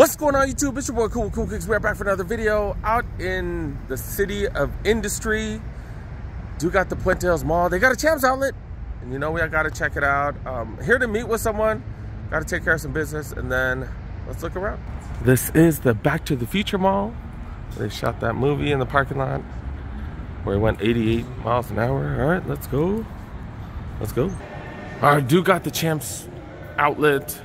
What's going on, YouTube? It's your boy Cool Kicks. We're back for another video out in the city of industry. Do got the Puente Hills Mall. They got a Champs outlet, and you know we gotta check it out. Here to meet with someone. Got to take care of some business, and then let's look around. This is the Back to the Future Mall. They shot that movie in the parking lot where it went 88 miles an hour. All right, let's go. Let's go. All right, do got the Champs outlet.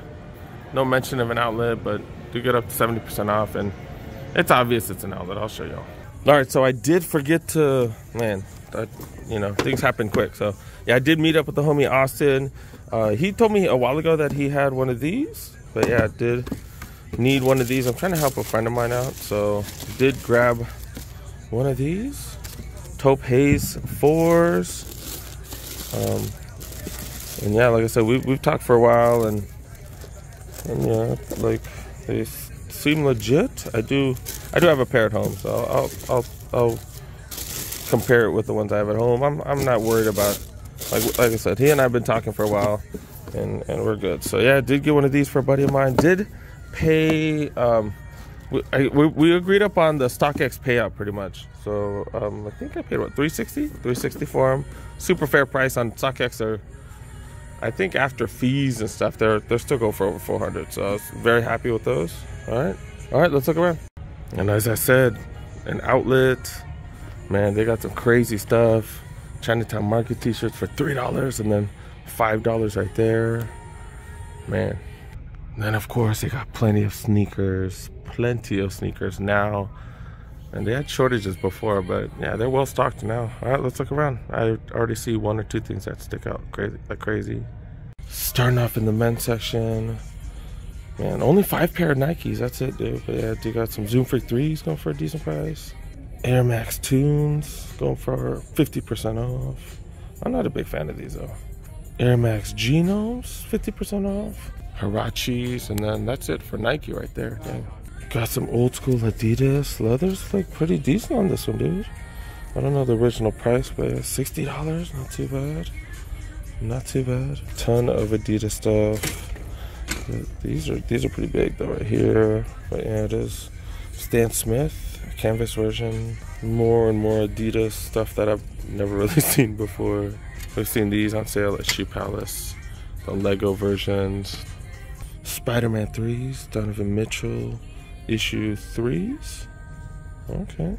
No mention of an outlet, but do get up to 70% off, and it's obvious it's an outlet. I'll show y'all. All right, so I did forget to, you know, things happen quick. So yeah, I did meet up with the homie Austin. He told me a while ago that he had one of these, but yeah, I did need one of these. I'm trying to help a friend of mine out, so did grab one of these Taupe Haze 4s. And yeah, like I said, we've talked for a while, and yeah, like they seem legit. I do have a pair at home, so I'll compare it with the ones I have at home. I'm not worried about, like I said, he and I have been talking for a while, and we're good. So yeah, I did get one of these for a buddy of mine. Did pay, we agreed upon the StockX payout pretty much. So I think I paid what, $360 for them. Super fair price on StockX. I think after fees and stuff, they're still go for over 400. So I was very happy with those. All right, let's look around. And as I said, an outlet, man, they got some crazy stuff. Chinatown Market t-shirts for $3 and then $5 right there, man. And then of course they got plenty of sneakers now. And they had shortages before, but yeah, they're well stocked now. All right, let's look around. I already see one or two things that stick out crazy. Starting off in the men's section, man, only 5 pair of Nikes. That's it, dude. But yeah, they got some Zoom Freak 3s going for a decent price. Air Max Tunes going for 50% off. I'm not a big fan of these though. Air Max Genomes 50% off. Hirachis, and then that's it for Nike right there. Dang. Got some old school Adidas leathers, like pretty decent on this one, dude. I don't know the original price, but $60, not too bad. Not too bad. Ton of Adidas stuff. These are pretty big though, right here. But yeah, it is. Stan Smith, canvas version. More and more Adidas stuff that I've never really seen before. We've seen these on sale at Shoe Palace. The Lego versions. Spider-Man 3s, Donovan Mitchell. Issue 3s. Okay.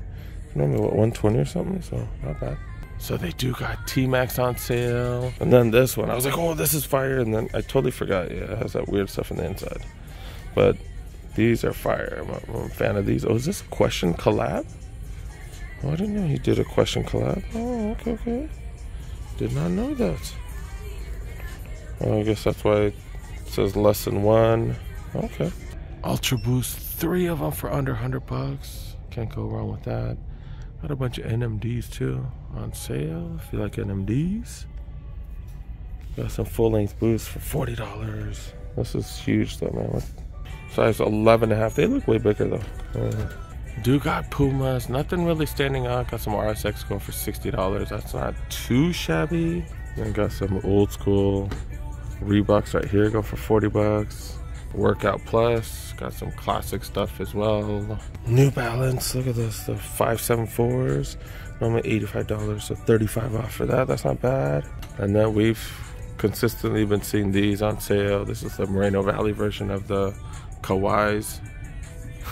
Normally what, 120 or something, so not bad. So they do got T-Max on sale. And then this one, I was like, oh, this is fire. And then I totally forgot. Yeah, it has that weird stuff in the inside. But these are fire. I'm a fan of these. Oh, is this a Question collab? Oh, I didn't know he did a Question collab. Oh, okay. Did not know that. Oh, I guess that's why it says less than one. Okay. Ultra Boost, 3 of them for under $100. Can't go wrong with that. Got a bunch of NMDs too on sale if you like NMDs. Got some full-length boosts for $40. This is huge though, man. Size 11.5. They look way bigger though. Do got Pumas. Nothing really standing out. Got some RSX going for $60. That's not too shabby. Then got some old school Reeboks right here. Go for $40. Workout Plus, got some classic stuff as well. New Balance, look at this, the 574s, normally $85, so $35 off for that. That's not bad. And then we've consistently been seeing these on sale. This is the Moreno Valley version of the Kawhis.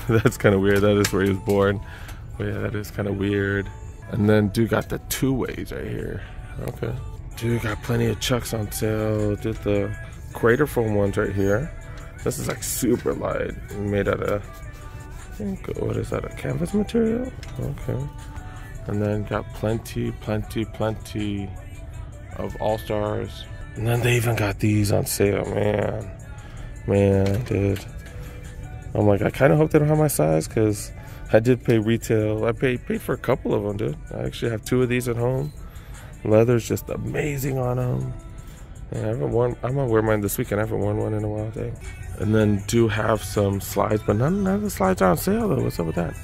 That's kind of weird. That is where he was born. But yeah, that is kind of weird. And then dude got the 2-ways right here. Okay. Dude got plenty of Chucks on sale. Did the Crater Foam ones right here. This is like super light, made out of, I think, what is that, a canvas material? Okay. And then got plenty of All-Stars. And then they even got these on sale, man, dude. I'm like, I kind of hope they don't have my size, because I did pay retail. I paid for a couple of them, dude. I actually have 2 of these at home. Leather's just amazing on them. Yeah, I haven't worn, I'm gonna wear mine this weekend. I haven't worn one in a while, dang. And then do have some slides, but none of the slides are on sale though. What's up with that?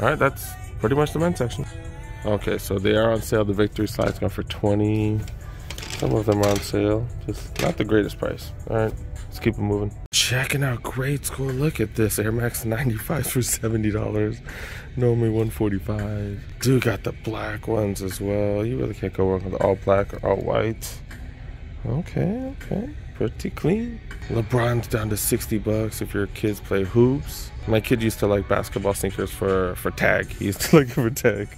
All right, that's pretty much the men's section. Okay, so they are on sale. The Victory slides go for $20. Some of them are on sale. Just not the greatest price. All right, let's keep it moving. Checking out grade school. Look at this. Air Max 95s for $70. Normally $145. Dude got the black ones as well. You really can't go wrong with all black or all white. Okay, okay. Pretty clean. LeBron's down to 60 bucks if your kids play hoops. My kid used to like basketball sneakers for tag. He used to like it for tag.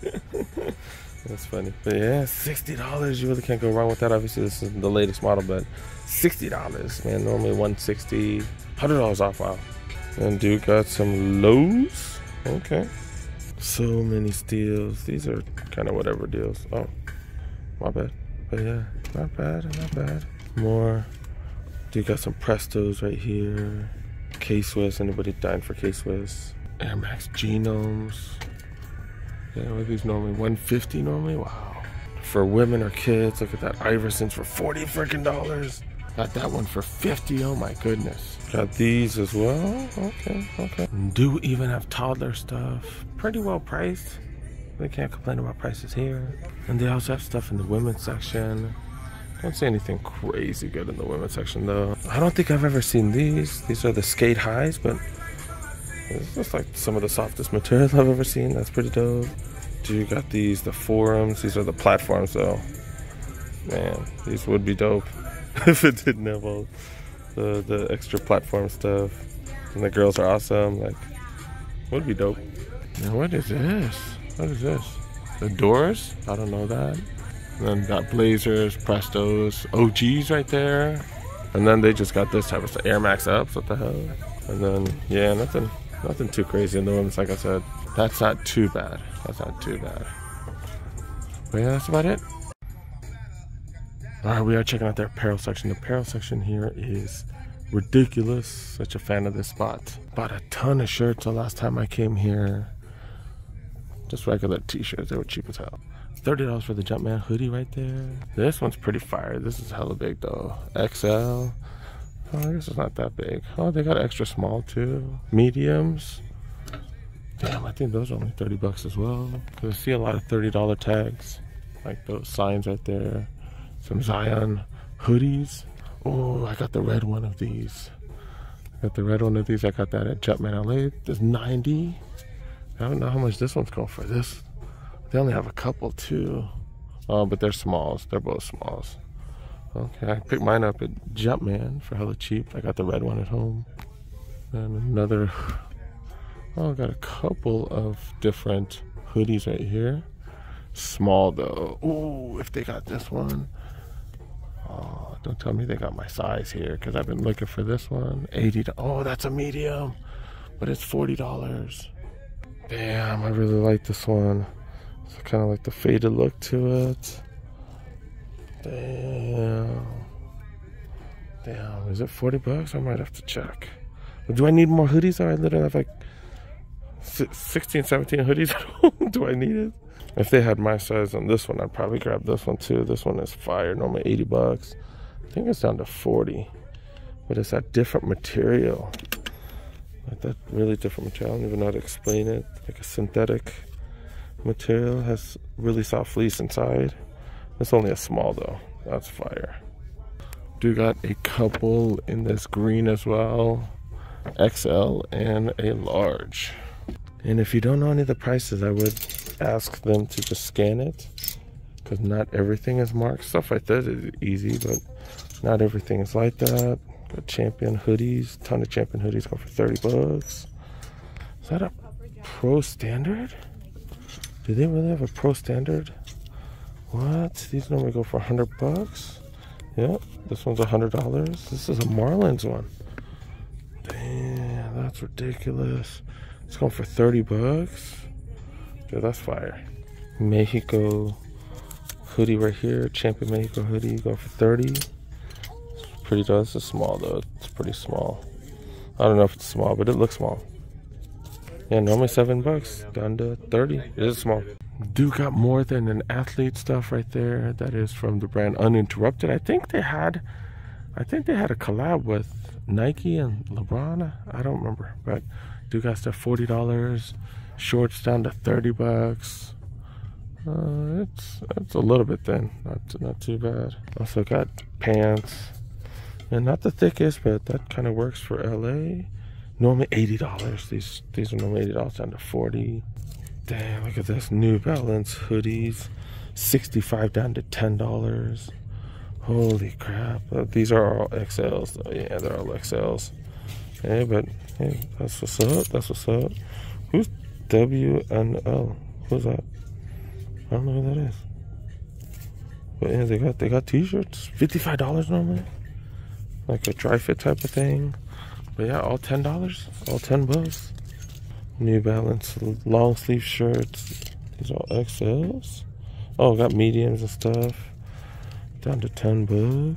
That's funny. But yeah, $60. You really can't go wrong with that. Obviously, this is the latest model, but $60, man. Normally $160. $100 off, wow. And dude got some lows. Okay. So many steals. These are kind of whatever deals. Oh, my bad. But yeah, not bad, not bad. More. Dude got some Prestos right here. K-Swiss. Anybody dying for K-Swiss? Air Max Genomes. Yeah, what are these normally? $150 normally? Wow. For women or kids, look at that. Iversons for $40 freaking dollars. Got that one for $50. Oh my goodness. Got these as well. Okay, okay. Do even have toddler stuff. Pretty well priced. They can't complain about prices here. And they also have stuff in the women's section. Don't see anything crazy good in the women's section though. I don't think I've ever seen these. These are the skate highs, but it's just like some of the softest materials I've ever seen. That's pretty dope. You got these, the forums. These are the platforms though. Man, these would be dope if it didn't have all the extra platform stuff. And the girls are awesome. Like, would be dope. Now what is this? What is this? The Doors? I don't know that. And then got Blazers, Prestos, OGs right there. And then they just got this type of stuff. Air Max Ups, what the hell? And then, yeah, nothing too crazy in the women's, like I said. That's not too bad. That's not too bad. But yeah, that's about it. Alright, we are checking out their apparel section. The apparel section here is ridiculous. Such a fan of this spot. Bought a ton of shirts the last time I came here. Just regular t-shirts. They were cheap as hell. $30 for the Jumpman hoodie right there. This one's pretty fire. This is hella big though. XL. Oh, I guess it's not that big. Oh, they got extra small too. Mediums. Damn, I think those are only 30 bucks as well. Cause I see a lot of $30 tags. Like those signs right there. Some Zion hoodies. Oh, I got the red one of these. I got that at Jumpman LA. There's 90. I don't know how much this one's going for. This. They only have a couple too. Oh, but they're smalls. They're both smalls. Okay, I picked mine up at Jumpman for hella cheap. I got the red one at home. And another. Oh, I got a couple of different hoodies right here. Small though. Ooh, if they got this one. Oh, don't tell me they got my size here, because I've been looking for this one. $80. Oh, that's a medium, but it's $40. Damn, I really like this one. It's kind of like the faded look to it. Damn. Damn, is it 40 bucks? I might have to check. But do I need more hoodies? I literally have like 16, 17 hoodies at home. Do I need it? If they had my size on this one, I'd probably grab this one too. This one is fire. Normally 80 bucks. I think it's down to 40. But it's that different material. Like that really different material. I don't even know how to explain it. Like a synthetic material. Has really soft fleece inside. It's only a small though. That's fire. Do got a couple in this green as well. XL and a large. And if you don't know any of the prices, I would ask them to just scan it, because not everything is marked. Stuff like that is easy, but not everything is like that. Got Champion hoodies, ton of Champion hoodies go for 30 bucks. Is that a Pro Standard? Do they really have a Pro Standard? What? These normally go for 100 bucks. Yep, this one's $100. This is a Marlins one. Damn, that's ridiculous. It's going for 30 bucks. Dude, that's fire. Mexico hoodie right here. Champion Mexico hoodie going for 30. It's pretty dope. It's small though. It's pretty small. I don't know if it's small, but it looks small. Yeah, normally 7 bucks. Down to 30. It is small. Dude got more than an athlete stuff right there. That is from the brand Uninterrupted. I think they had a collab with Nike and LeBron. I don't remember, but dude got stuff $40. Shorts down to 30 bucks. It's a little bit thin, not too bad. Also got pants, and not the thickest, but that kind of works for LA. Normally $80. These are normally $80 down to $40. Damn, look at this. New Balance hoodies, $65 down to $10. Holy crap! These are all XLs. Though. Yeah, they're all XLs. Hey, but hey, that's what's up. That's what's up. Who's WNL? Who's that? I don't know who that is. But yeah, they got t-shirts. $55 normally. Like a dry fit type of thing. But yeah, all $10. All $10. New Balance long sleeve shirts. These are all XLs. Oh, got mediums and stuff. Down to $10.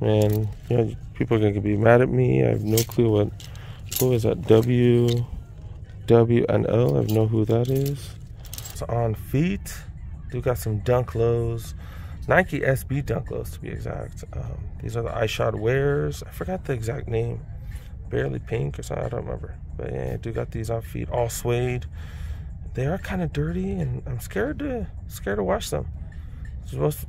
Man, yeah, people are gonna be mad at me. I have no clue who is that? WNL. I have no who that is. It's on feet. Do got some dunk lows. Nike SB dunk lows to be exact. These are the iShod wears. I forgot the exact name. Barely pink or something. I don't remember. But yeah, I do got these on feet. All suede. They are kind of dirty, and I'm scared to wash them.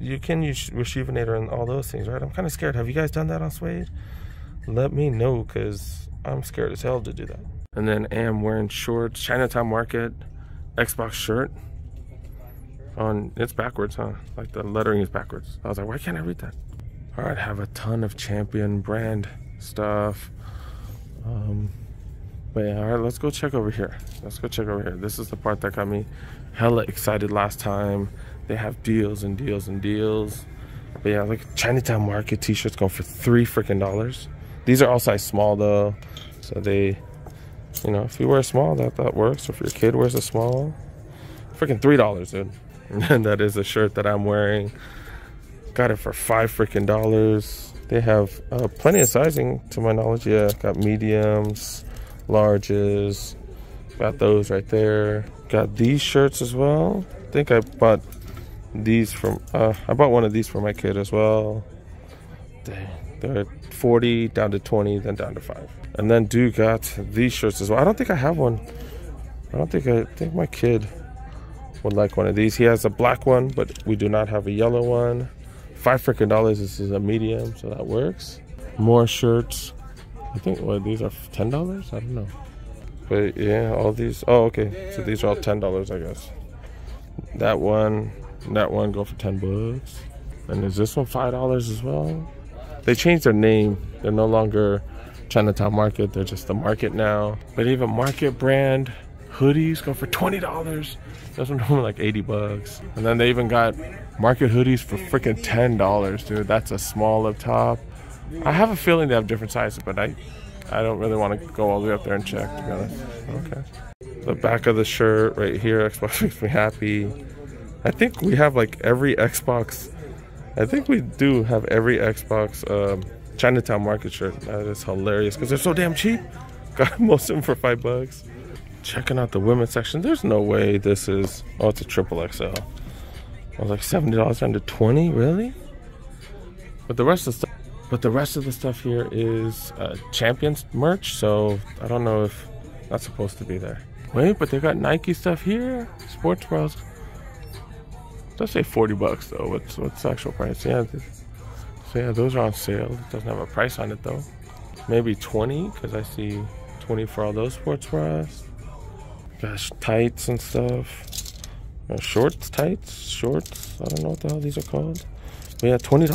You can use Rejuvenator and all those things, right? I'm kind of scared. Have you guys done that on suede? Let me know, because I'm scared as hell to do that. And then am wearing shorts. Chinatown Market Xbox shirt. It's backwards, huh? Like the lettering is backwards. I was like, why can't I read that? All right, have a ton of Champion brand stuff. But yeah, all right, let's go check over here. This is the part that got me hella excited last time. They have deals and deals and deals. But yeah, like Chinatown Market t-shirts going for $3 freaking. These are all size small though. So they, you know, if you wear a small, that works. Or if your kid wears a small, freaking $3, dude. And that is a shirt that I'm wearing. Got it for $5 freaking. They have plenty of sizing to my knowledge. Yeah, got mediums, larges. Got those right there. Got these shirts as well. I think I bought these from I bought one of these for my kid as well. Dang, they're 40 down to 20, then down to 5. And then got these shirts as well. I don't think I have one. I think my kid would like one of these. He has a black one, but we do not have a yellow one. $5 freaking. This is a medium, so that works. More shirts. I think these are $10. I don't know. But yeah, all these. Oh, okay. So these are all $10, I guess. That one go for $10. And is this one $5 as well? They changed their name. They're no longer Chinatown Market. They're just the Market now. But even Market brand hoodies go for $20. Those are normally like $80. And then they even got Market hoodies for freaking $10, dude. That's a small up top. I have a feeling they have different sizes, but I don't really want to go all the way up there and check, to be honest. Okay. The back of the shirt right here, Xbox makes me happy. I think we have like every Xbox. I think we do have every Xbox Chinatown Market shirt. That is hilarious because they're so damn cheap. Got most of them for $5. Checking out the women's section. There's no way this is. Oh, it's a triple XL. I was like $70 down to $20. Really? But the rest of the stuff here is Champions merch. So I don't know if that's supposed to be there. Wait, but they got Nike stuff here. Sports Bros. Let's say $40 though. What's the actual price? Yeah. So yeah, those are on sale. It doesn't have a price on it though. Maybe 20 because I see 20 for all those sports bras. Gosh, tights and stuff. Shorts. I don't know what the hell these are called. But yeah, $20.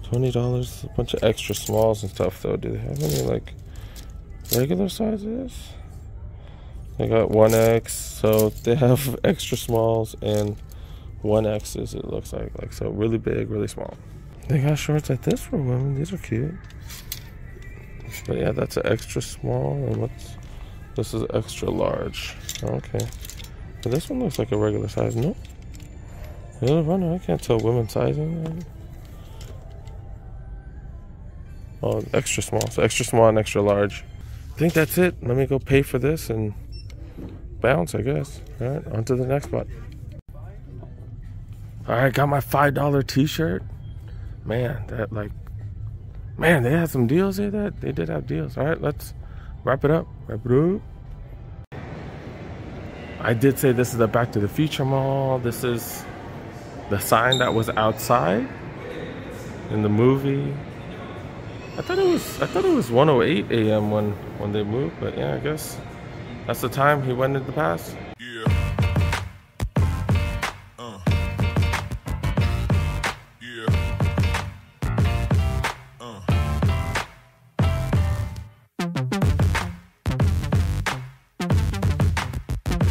$20. A bunch of extra smalls and stuff though. Do they have any like regular sizes? They got 1X, so they have extra smalls and 1X's, it looks like so really big, really small. They got shorts like this for women. These are cute. But yeah, that's an extra small, and this is extra large. Okay. But this one looks like a regular size. Nope. I can't tell women's sizing. Oh, extra small. So extra small and extra large. I think that's it. Let me go pay for this and bounce, I guess. All right, on to the next spot. All right, got my $5 t-shirt. Man, they had some deals here. They did have deals. All right, let's wrap it up. All I did say this is a Back to the Future mall. This is the sign that was outside in the movie. I thought it was 1:08 a.m. when they moved, but yeah, I guess that's the time he went in the past.